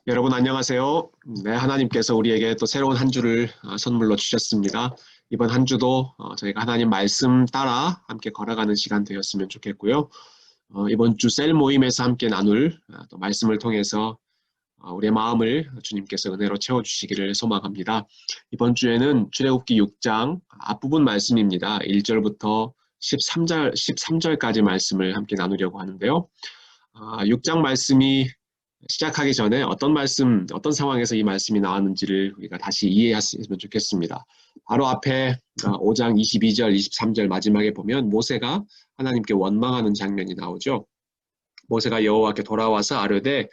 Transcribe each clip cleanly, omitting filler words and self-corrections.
여러분 안녕하세요. 네, 하나님께서 우리에게 또 새로운 한 주를 선물로 주셨습니다. 이번 한 주도 저희가 하나님 말씀 따라 함께 걸어가는 시간 되었으면 좋겠고요. 이번 주 셀 모임에서 함께 나눌 또 말씀을 통해서 우리의 마음을 주님께서 은혜로 채워주시기를 소망합니다. 이번 주에는 출애굽기 6장 앞부분 말씀입니다. 1절부터 13절까지 말씀을 함께 나누려고 하는데요. 6장 말씀이 시작하기 전에 어떤 상황에서 이 말씀이 나왔는지를 우리가 다시 이해했으면 좋겠습니다. 바로 앞에 5장 22절, 23절 마지막에 보면 모세가 하나님께 원망하는 장면이 나오죠. 모세가 여호와께 돌아와서 아뢰되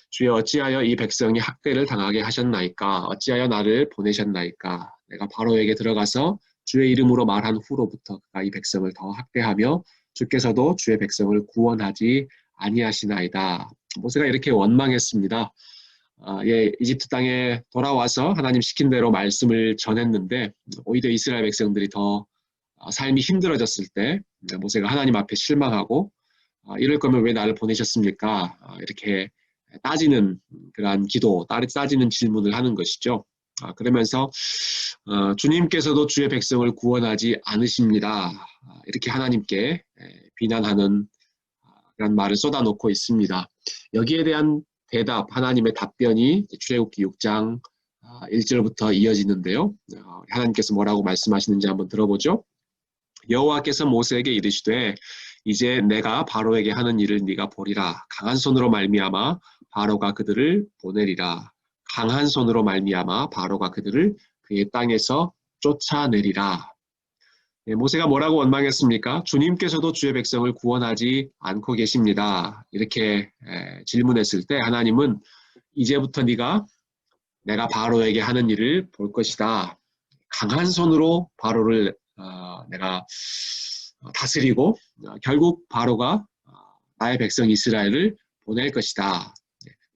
주여 어찌하여 이 백성이 학대를 당하게 하셨나이까? 어찌하여 나를 보내셨나이까? 내가 바로에게 들어가서 주의 이름으로 말한 후로부터 그가 이 백성을 더 학대하며 주께서도 주의 백성을 구원하지 아니하시나이다. 모세가 이렇게 원망했습니다. 이집트 땅에 돌아와서 하나님 시킨 대로 말씀을 전했는데 오히려 이스라엘 백성들이 더 삶이 힘들어졌을 때 모세가 하나님 앞에 실망하고 이럴 거면 왜 나를 보내셨습니까? 이렇게 따지는 그러한 기도, 따지는 질문을 하는 것이죠. 그러면서 주님께서도 주의 백성을 구원하지 않으십니다. 이렇게 하나님께 비난하는 그런 말을 쏟아놓고 있습니다. 여기에 대한 대답, 하나님의 답변이 출애굽기 6장 1절부터 이어지는데요. 하나님께서 뭐라고 말씀하시는지 한번 들어보죠. 여호와께서 모세에게 이르시되 이제 내가 바로에게 하는 일을 네가 보리라. 강한 손으로 말미암아 바로가 그들을 보내리라. 강한 손으로 말미암아 바로가 그들을 그의 땅에서 쫓아내리라. 모세가 뭐라고 원망했습니까? 주님께서도 주의 백성을 구원하지 않고 계십니다. 이렇게 질문했을 때 하나님은 이제부터 내가 바로에게 하는 일을 볼 것이다. 강한 손으로 바로를 내가 다스리고 결국 바로가 나의 백성 이스라엘을 보낼 것이다.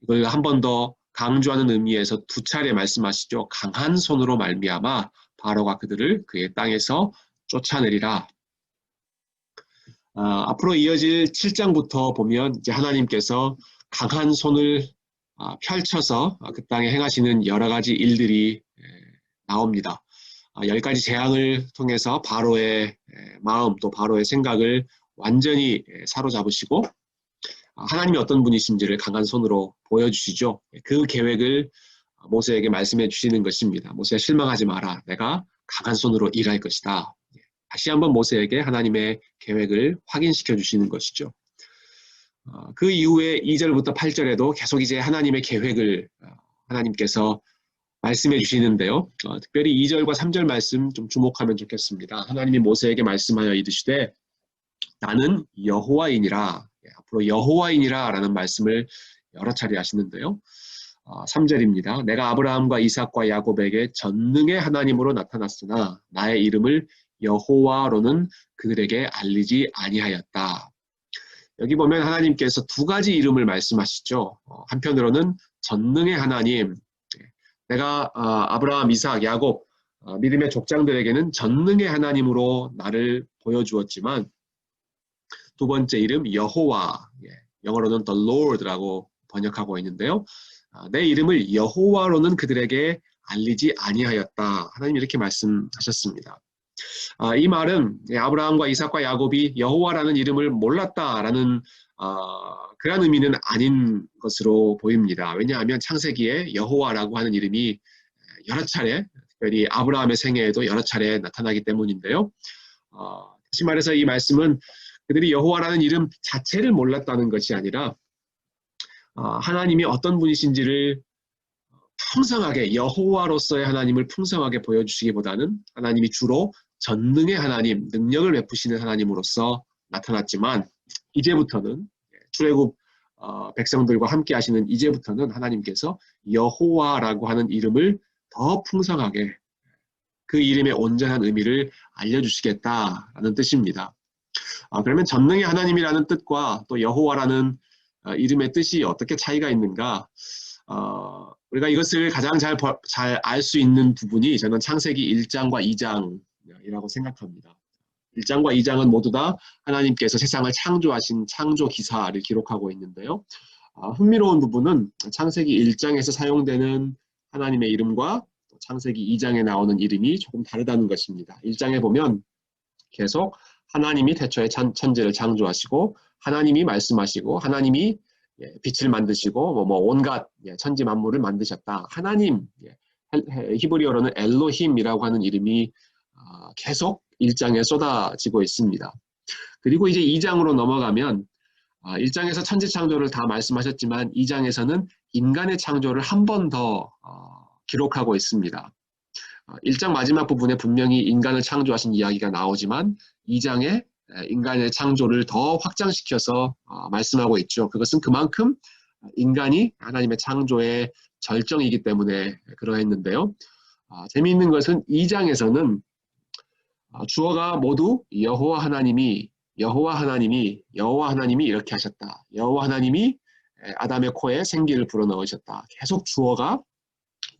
이걸 한 번 더 강조하는 의미에서 두 차례 말씀하시죠. 강한 손으로 말미암아 바로가 그들을 그의 땅에서 쫓아내리라. 앞으로 이어질 7장부터 보면 이제 하나님께서 강한 손을 펼쳐서 그 땅에 행하시는 여러 가지 일들이 나옵니다. 10가지 재앙을 통해서 바로의 마음 또 바로의 생각을 완전히 사로잡으시고 하나님이 어떤 분이신지를 강한 손으로 보여주시죠. 그 계획을 모세에게 말씀해 주시는 것입니다. 모세야 실망하지 마라. 내가 강한 손으로 일할 것이다. 다시 한번 모세에게 하나님의 계획을 확인시켜 주시는 것이죠. 그 이후에 2절부터 8절에도 계속 이제 하나님의 계획을 하나님께서 말씀해 주시는데요. 특별히 2절과 3절 말씀 좀 주목하면 좋겠습니다. 하나님이 모세에게 말씀하여 이르시되 나는 여호와이니라. 앞으로 여호와이니라 라는 말씀을 여러 차례 하시는데요. 3절입니다. 내가 아브라함과 이삭과 야곱에게 전능의 하나님으로 나타났으나 나의 이름을 여호와로는 그들에게 알리지 아니하였다. 여기 보면 하나님께서 두 가지 이름을 말씀하시죠. 한편으로는 전능의 하나님, 내가 아브라함, 이삭, 야곱 믿음의 족장들에게는 전능의 하나님으로 나를 보여주었지만 두 번째 이름 여호와, 영어로는 the Lord라고 번역하고 있는데요. 내 이름을 여호와로는 그들에게 알리지 아니하였다. 하나님 이렇게 말씀하셨습니다. 이 말은 아브라함과 이삭과 야곱이 여호와라는 이름을 몰랐다라는 그런 의미는 아닌 것으로 보입니다. 왜냐하면 창세기에 여호와라고 하는 이름이 여러 차례, 특별히 아브라함의 생애에도 여러 차례 나타나기 때문인데요. 다시 말해서 이 말씀은 그들이 여호와라는 이름 자체를 몰랐다는 것이 아니라 하나님이 어떤 분이신지를 풍성하게 여호와로서의 하나님을 풍성하게 보여주시기보다는 하나님이 주로 전능의 하나님, 능력을 베푸시는 하나님으로서 나타났지만 이제부터는 출애굽 백성들과 함께 하시는 이제부터는 하나님께서 여호와라고 하는 이름을 더 풍성하게 그 이름의 온전한 의미를 알려주시겠다라는 뜻입니다. 그러면 전능의 하나님이라는 뜻과 또 여호와라는 이름의 뜻이 어떻게 차이가 있는가? 우리가 이것을 가장 잘 알 수 있는 부분이 저는 창세기 1장과 2장이라고 생각합니다. 1장과 2장은 모두 다 하나님께서 세상을 창조하신 창조 기사를 기록하고 있는데요. 흥미로운 부분은 창세기 1장에서 사용되는 하나님의 이름과 창세기 2장에 나오는 이름이 조금 다르다는 것입니다. 1장에 보면 계속 하나님이 태초에 천지를 창조하시고 하나님이 말씀하시고 하나님이 빛을 만드시고 온갖 천지 만물을 만드셨다. 하나님, 히브리어로는 엘로힘이라고 하는 이름이 계속 1장에 쏟아지고 있습니다. 그리고 이제 2장으로 넘어가면 1장에서 천지 창조를 다 말씀하셨지만 2장에서는 인간의 창조를 한 번 더 기록하고 있습니다. 1장 마지막 부분에 분명히 인간을 창조하신 이야기가 나오지만 2장에 인간의 창조를 더 확장시켜서 말씀하고 있죠. 그것은 그만큼 인간이 하나님의 창조의 절정이기 때문에 그러했는데요. 재미있는 것은 2장에서는 주어가 모두 여호와 하나님이 이렇게 하셨다. 여호와 하나님이 아담의 코에 생기를 불어넣으셨다. 계속 주어가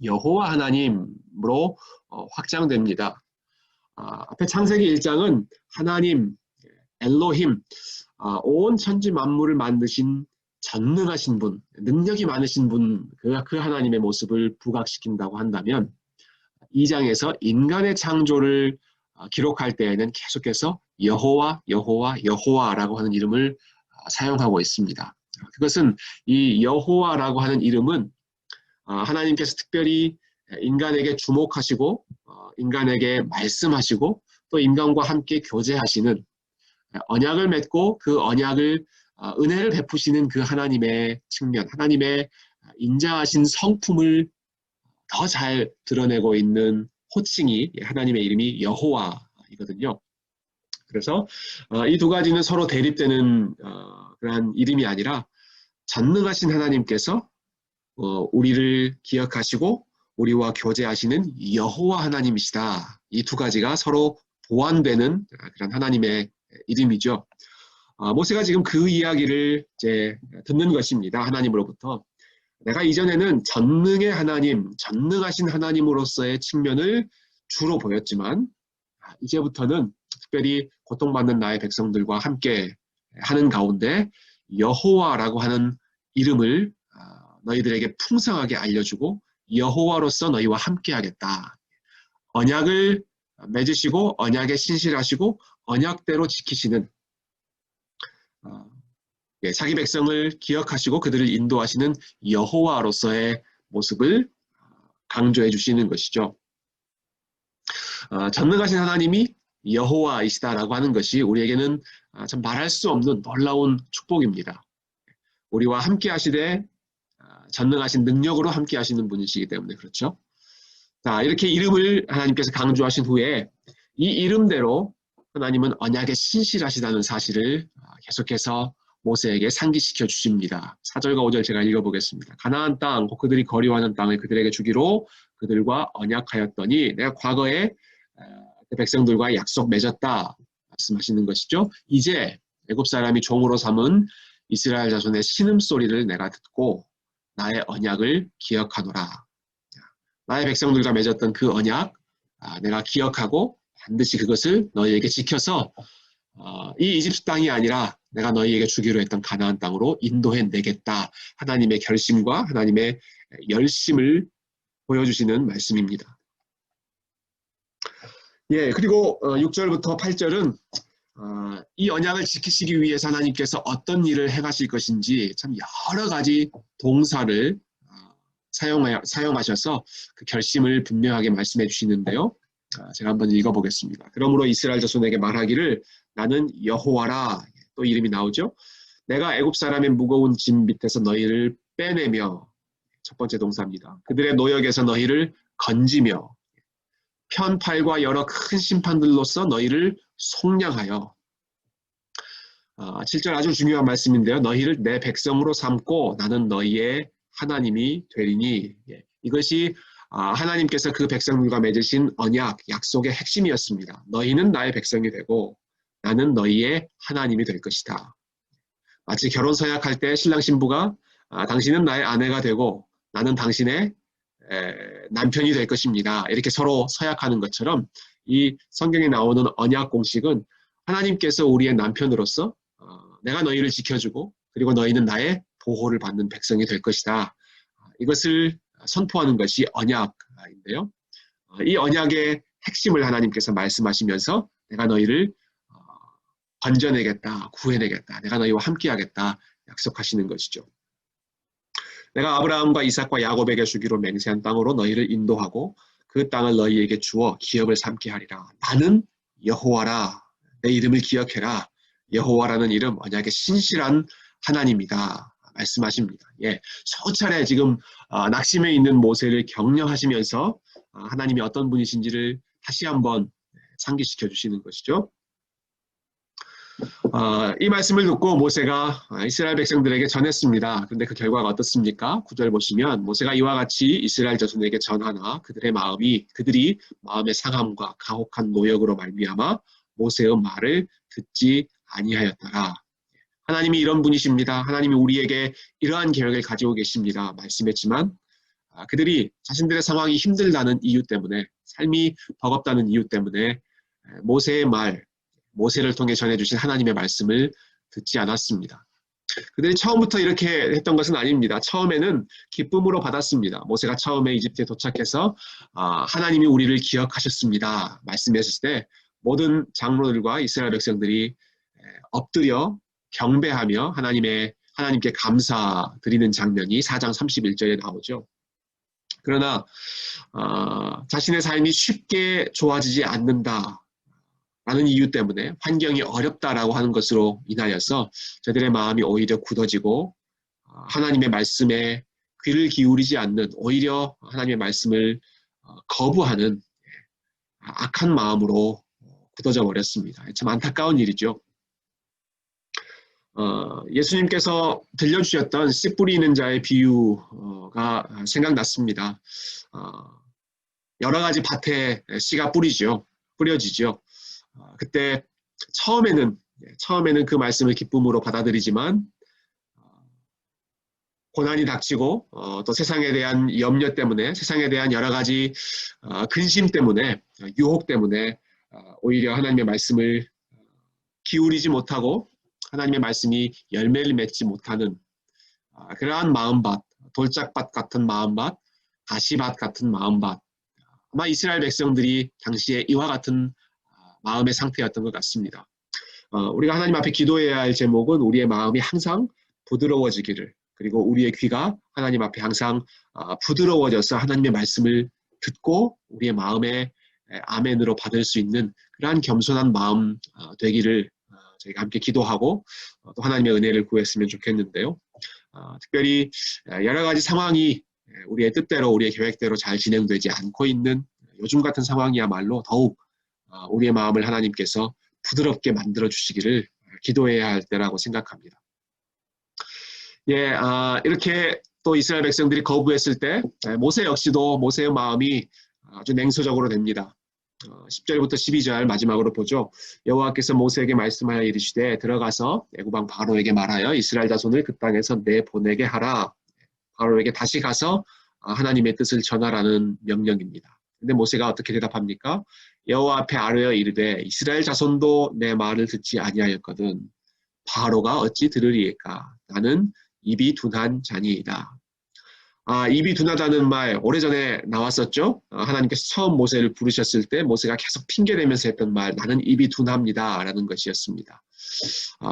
여호와 하나님으로 확장됩니다. 앞에 창세기 1장은 하나님, 엘로힘, 온 천지 만물을 만드신 전능하신 분, 능력이 많으신 분, 그 하나님의 모습을 부각시킨다고 한다면 2장에서 인간의 창조를 기록할 때에는 계속해서 여호와라고 하는 이름을 사용하고 있습니다. 그것은 이 여호와라고 하는 이름은 하나님께서 특별히 인간에게 주목하시고 인간에게 말씀하시고 또 인간과 함께 교제하시는 언약을 맺고 그 언약을 은혜를 베푸시는 그 하나님의 측면, 하나님의 인자하신 성품을 더 잘 드러내고 있는 호칭이 하나님의 이름이 여호와이거든요. 그래서 이 두 가지는 서로 대립되는 그러한 이름이 아니라 전능하신 하나님께서 우리를 기억하시고 우리와 교제하시는 여호와 하나님이시다. 이 두 가지가 서로 보완되는 그런 하나님의 이름이죠. 모세가 지금 그 이야기를 이제 듣는 것입니다. 하나님으로부터. 내가 이전에는 전능의 하나님, 전능하신 하나님으로서의 측면을 주로 보였지만 이제부터는 특별히 고통받는 나의 백성들과 함께 하는 가운데 여호와라고 하는 이름을 너희들에게 풍성하게 알려주고 여호와로서 너희와 함께하겠다. 언약을 맺으시고 언약에 신실하시고 언약대로 지키시는 자기 백성을 기억하시고 그들을 인도하시는 여호와로서의 모습을 강조해 주시는 것이죠. 전능하신 하나님이 여호와이시다라고 하는 것이 우리에게는 참 말할 수 없는 놀라운 축복입니다. 우리와 함께 하시되 전능하신 능력으로 함께 하시는 분이시기 때문에 그렇죠. 자, 이렇게 이름을 하나님께서 강조하신 후에 이 이름대로 하나님은 언약에 신실하시다는 사실을 계속해서 모세에게 상기시켜 주십니다. 4절과 5절 제가 읽어보겠습니다. 가나안 땅, 곧 그들이 거류하는 땅을 그들에게 주기로 그들과 언약하였더니 내가 과거에 그 백성들과 약속 맺었다 말씀하시는 것이죠. 이제 애굽 사람이 종으로 삼은 이스라엘 자손의 신음소리를 내가 듣고 나의 언약을 기억하노라. 나의 백성들과 맺었던 그 언약 내가 기억하고 반드시 그것을 너희에게 지켜서 이 이집트 땅이 아니라 내가 너희에게 주기로 했던 가나안 땅으로 인도해내겠다. 하나님의 결심과 하나님의 열심을 보여주시는 말씀입니다. 그리고 6절부터 8절은 이 언약을 지키시기 위해서 하나님께서 어떤 일을 행하실 것인지 참 여러 가지 동사를 사용하셔서 그 결심을 분명하게 말씀해 주시는데요. 제가 한번 읽어보겠습니다. 그러므로 이스라엘 자손에게 말하기를 나는 여호와라. 또 이름이 나오죠. 내가 애굽 사람의 무거운 짐 밑에서 너희를 빼내며 첫 번째 동사입니다. 그들의 노역에서 너희를 건지며 편팔과 여러 큰 심판들로서 너희를 속량하여 7절 아주 중요한 말씀인데요. 너희를 내 백성으로 삼고 나는 너희의 하나님이 되리니 이것이 하나님께서 그 백성들과 맺으신 언약, 약속의 핵심이었습니다. 너희는 나의 백성이 되고 나는 너희의 하나님이 될 것이다. 마치 결혼 서약할 때 신랑 신부가 당신은 나의 아내가 되고 나는 당신의 남편이 될 것입니다. 이렇게 서로 서약하는 것처럼 이 성경에 나오는 언약 공식은 하나님께서 우리의 남편으로서 내가 너희를 지켜주고 그리고 너희는 나의 보호를 받는 백성이 될 것이다. 이것을 선포하는 것이 언약인데요. 이 언약의 핵심을 하나님께서 말씀하시면서 내가 너희를 건져내겠다, 구해내겠다, 내가 너희와 함께하겠다 약속하시는 것이죠. 내가 아브라함과 이삭과 야곱에게 주기로 맹세한 땅으로 너희를 인도하고 그 땅을 너희에게 주어 기업을 삼게 하리라. 나는 여호와라. 내 이름을 기억해라. 여호와라는 이름, 언약의 신실한 하나님이다 말씀하십니다. 예, 수차례 지금 낙심해 있는 모세를 격려하시면서 하나님이 어떤 분이신지를 다시 한번 상기시켜 주시는 것이죠. 이 말씀을 듣고 모세가 이스라엘 백성들에게 전했습니다. 그런데 그 결과가 어떻습니까? 9절 보시면 모세가 이와 같이 이스라엘 자손에게 전하나 그들이 마음의 상함과 가혹한 노역으로 말미암아 모세의 말을 듣지 아니하였더라. 하나님이 이런 분이십니다. 하나님이 우리에게 이러한 계획을 가지고 계십니다. 말씀했지만 그들이 자신들의 상황이 힘들다는 이유 때문에, 삶이 버겁다는 이유 때문에 모세의 말, 모세를 통해 전해주신 하나님의 말씀을 듣지 않았습니다. 그들이 처음부터 이렇게 했던 것은 아닙니다. 처음에는 기쁨으로 받았습니다. 모세가 처음에 이집트에 도착해서 하나님이 우리를 기억하셨습니다 말씀했을 때 모든 장로들과 이스라엘 백성들이 엎드려 경배하며 하나님께 감사드리는 장면이 4장 31절에 나오죠. 그러나 자신의 삶이 쉽게 좋아지지 않는다 라는 이유 때문에, 환경이 어렵다라고 하는 것으로 인하여서 저들의 마음이 오히려 굳어지고 하나님의 말씀에 귀를 기울이지 않는, 오히려 하나님의 말씀을 거부하는 악한 마음으로 굳어져 버렸습니다. 참 안타까운 일이죠. 예수님께서 들려주셨던 씨 뿌리는 자의 비유가 생각났습니다. 여러 가지 밭에 씨가 뿌려지죠. 그때 처음에는 그 말씀을 기쁨으로 받아들이지만 고난이 닥치고 또 세상에 대한 염려 때문에, 세상에 대한 여러 가지 근심 때문에, 유혹 때문에 오히려 하나님의 말씀을 기울이지 못하고 하나님의 말씀이 열매를 맺지 못하는 그러한 마음밭, 돌짝밭 같은 마음밭, 가시밭 같은 마음밭, 아마 이스라엘 백성들이 당시에 이와 같은 마음의 상태였던 것 같습니다. 우리가 하나님 앞에 기도해야 할 제목은 우리의 마음이 항상 부드러워지기를, 그리고 우리의 귀가 하나님 앞에 항상 부드러워져서 하나님의 말씀을 듣고 우리의 마음에 아멘으로 받을 수 있는 그러한 겸손한 마음 되기를 저희가 함께 기도하고 또 하나님의 은혜를 구했으면 좋겠는데요. 특별히 여러 가지 상황이 우리의 뜻대로, 우리의 계획대로 잘 진행되지 않고 있는 요즘 같은 상황이야말로 더욱 우리의 마음을 하나님께서 부드럽게 만들어 주시기를 기도해야 할 때라고 생각합니다. 예, 이렇게 또 이스라엘 백성들이 거부했을 때 모세 역시도 모세의 마음이 아주 냉소적으로 됩니다. 10절부터 12절 마지막으로 보죠. 여호와께서 모세에게 말씀하여 이르시되 들어가서 애굽왕 바로에게 말하여 이스라엘 자손을 그 땅에서 내보내게 하라. 바로에게 다시 가서 하나님의 뜻을 전하라는 명령입니다. 근데 모세가 어떻게 대답합니까? 여호와 앞에 아뢰어 이르되 이스라엘 자손도 내 말을 듣지 아니하였거든 바로가 어찌 들으리이까? 나는 입이 둔한 자니이다. 입이 둔하다는 말 오래전에 나왔었죠. 하나님께서 처음 모세를 부르셨을 때 모세가 계속 핑계대면서 했던 말, 나는 입이 둔합니다 라는 것이었습니다.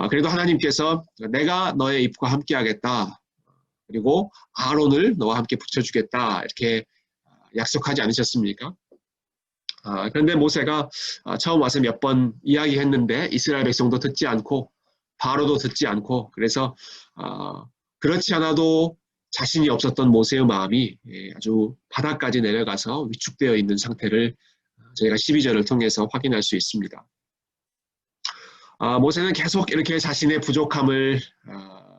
그래도 하나님께서 내가 너의 입과 함께 하겠다, 그리고 아론을 너와 함께 붙여주겠다 이렇게 약속하지 않으셨습니까? 그런데 모세가 처음 와서 몇 번 이야기했는데 이스라엘 백성도 듣지 않고 바로도 듣지 않고, 그래서 그렇지 않아도 자신이 없었던 모세의 마음이 아주 바닥까지 내려가서 위축되어 있는 상태를 저희가 12절을 통해서 확인할 수 있습니다. 모세는 계속 이렇게 자신의 부족함을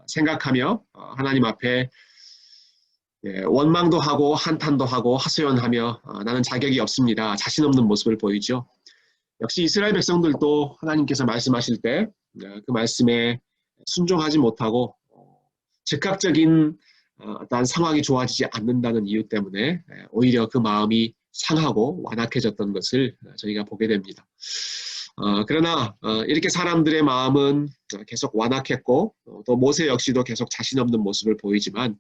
생각하며 하나님 앞에 원망도 하고 한탄도 하고 하소연하며 나는 자격이 없습니다. 자신 없는 모습을 보이죠. 역시 이스라엘 백성들도 하나님께서 말씀하실 때 그 말씀에 순종하지 못하고 즉각적인 어떤 상황이 좋아지지 않는다는 이유 때문에 오히려 그 마음이 상하고 완악해졌던 것을 저희가 보게 됩니다. 그러나 이렇게 사람들의 마음은 계속 완악했고 또 모세 역시도 계속 자신 없는 모습을 보이지만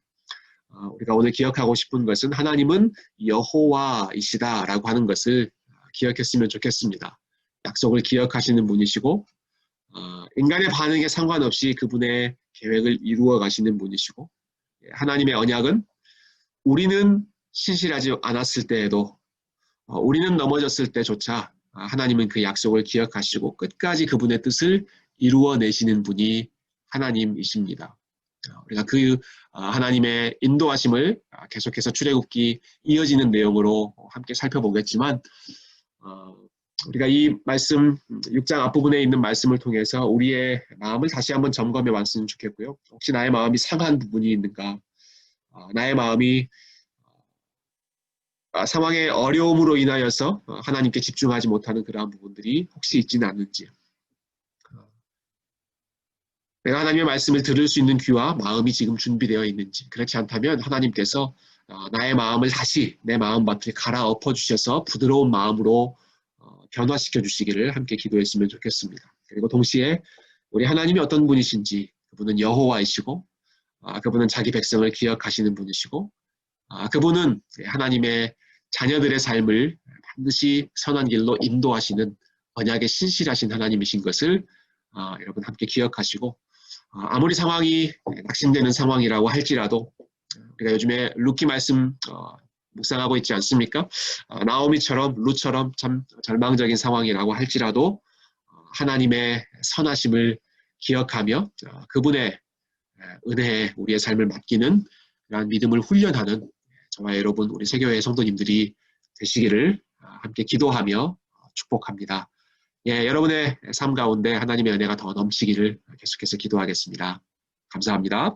우리가 오늘 기억하고 싶은 것은 하나님은 여호와이시다라고 하는 것을 기억했으면 좋겠습니다. 약속을 기억하시는 분이시고 인간의 반응에 상관없이 그분의 계획을 이루어 가시는 분이시고 하나님의 언약은 우리는 신실하지 않았을 때에도 우리는 넘어졌을 때조차 하나님은 그 약속을 기억하시고 끝까지 그분의 뜻을 이루어내시는 분이 하나님이십니다. 우리가 그 하나님의 인도하심을 계속해서 출애굽기 이어지는 내용으로 함께 살펴보겠지만 우리가 이 말씀 6장 앞부분에 있는 말씀을 통해서 우리의 마음을 다시 한번 점검해 봤으면 좋겠고요. 혹시 나의 마음이 상한 부분이 있는가? 나의 마음이 상황의 어려움으로 인하여서 하나님께 집중하지 못하는 그러한 부분들이 혹시 있지는 않는지, 내가 하나님의 말씀을 들을 수 있는 귀와 마음이 지금 준비되어 있는지, 그렇지 않다면 하나님께서 나의 마음을 다시 내 마음밭을 갈아엎어 주셔서 부드러운 마음으로 변화시켜 주시기를 함께 기도했으면 좋겠습니다. 그리고 동시에 우리 하나님이 어떤 분이신지, 그분은 여호와이시고 그분은 자기 백성을 기억하시는 분이시고 그분은 하나님의 자녀들의 삶을 반드시 선한 길로 인도하시는 언약에 신실하신 하나님이신 것을 여러분 함께 기억하시고 아무리 상황이 낙심되는 상황이라고 할지라도 우리가 요즘에 루키 말씀 묵상하고 있지 않습니까? 나오미처럼 룻처럼 참 절망적인 상황이라고 할지라도 하나님의 선하심을 기억하며 그분의 은혜에 우리의 삶을 맡기는 그런 믿음을 훈련하는 저와 여러분 우리 세교회 성도님들이 되시기를 함께 기도하며 축복합니다. 예, 여러분의 삶 가운데 하나님의 은혜가 더 넘치기를 계속해서 기도하겠습니다. 감사합니다.